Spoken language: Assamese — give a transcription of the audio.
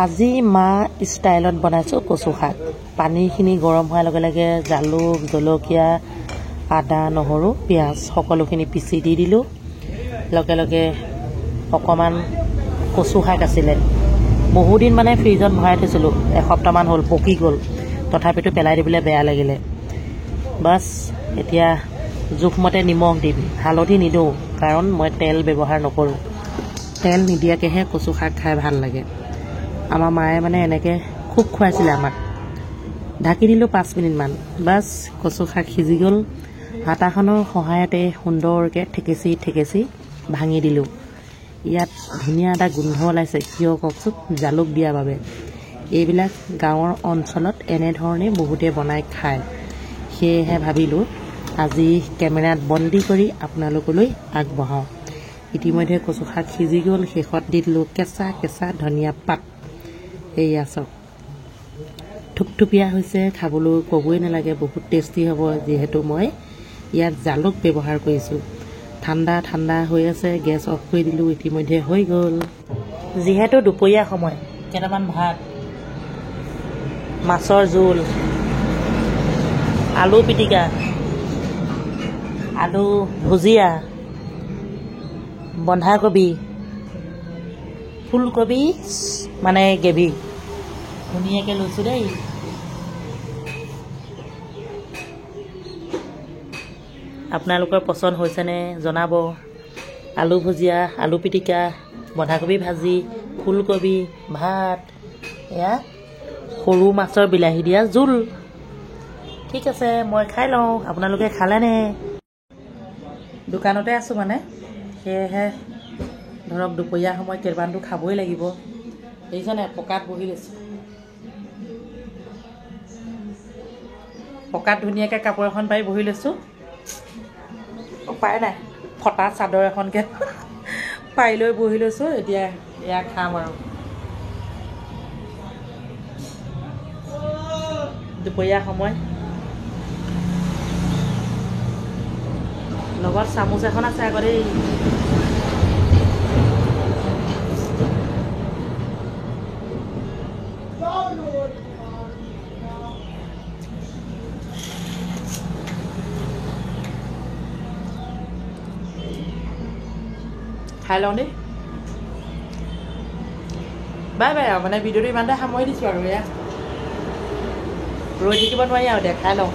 আজি মা ষ্টাইলত বনাইছোঁ কচু শাক। পানীখিনি গৰম হোৱাৰ লগে লগে জালুক, জলকীয়া, আদা, নহৰু, পিঁয়াজ সকলোখিনি পিচি দি দিলোঁ। লগে লগে অকণমান কচু শাক আছিলে, বহুদিন মানে ফ্ৰিজত ভৰাই থৈছিলোঁ, এসপ্তাহমান হ'ল, পকি গ'ল। তথাপিতো পেলাই দিবলৈ বেয়া লাগিলে। বাছ এতিয়া জোখমতে নিমখ দিম, হালধি নিদিওঁ, কাৰণ মই তেল ব্যৱহাৰ নকৰোঁ। তেল নিদিয়াকৈহে কচু শাক খাই ভাল লাগে। আমাৰ মায়ে মানে এনেকৈ খুব খুৱাইছিলে আমাক। ঢাকি দিলোঁ 5 মিনিটমান। বাছ কচু শাক সিজি গ'ল। হাতাখনৰ সহায়তে সুন্দৰকৈ ঠেকেচি ভাঙি দিলোঁ। ইয়াত ধুনীয়া এটা গোন্ধ ওলাইছে, কিয় কওকচোন? জালুক দিয়াৰ বাবে। এইবিলাক গাঁৱৰ অঞ্চলত এনেধৰণে বহুতে বনাই খায়। সেয়েহে ভাবিলোঁ আজি কেমেৰাত বন্দী কৰি আপোনালোকলৈ আগবঢ়াওঁ। ইতিমধ্যে কচু শাক সিজি গ'ল। শেষত দি দিলোঁ কেঁচা ধনিয়া পাত। এয়া চাওক, থুপথুপীয়া হৈছে, খাবলৈ ক'বই নালাগে, বহুত টেষ্টি হ'ব। যিহেতু মই ইয়াত জালুক ব্যৱহাৰ কৰিছোঁ। ঠাণ্ডা হৈ আছে, গেছ অফ কৰি দিলোঁ। ইতিমধ্যে হৈ গ'ল। যিহেতু দুপৰীয়া সময়, কেইটামান ভাত, মাছৰ জোল, আলু পিটিকা, আলু ভুজিয়া, বন্ধাকবি, ফুলকবি মানে গ্ৰেভি ধুনীয়াকৈ লৈছোঁ দেই। আপোনালোকৰ পচন্দ হৈছেনে জনাব। আলু ভুজিয়া, আলু পিটিকা, বন্ধাকবি ভাজি, ফুলকবি, ভাত, এয়া সৰু মাছৰ বিলাহী দিয়া জোল। ঠিক আছে, মই খাই লওঁ। আপোনালোকে খালেনে? দোকানতে আছোঁ মানে, সেয়েহে ধৰক দুপৰীয়া সময়ত কেইটামানটো খাবই লাগিব। দেখিছেনে? পকাত বহি লৈছোঁ। পকাত ধুনীয়াকৈ কাপোৰ এখন পাৰি বহি লৈছোঁ। উপায় নাই, ফটা চাদৰ এখনকৈ পাৰি লৈ বহি লৈছোঁ। এতিয়া এয়া খাম আৰু। দুপৰীয়া সময়, লগত চামুচ এখন আছে আকৌ দেই। খাই লওঁ দেই। বাই আৰু মানে ভিডিঅ'টো ইমানতে সামৰি দিছোঁ আৰু। এয়া ৰৈ থাকিব নোৱাৰি আৰু, এতিয়া খাই লওঁ।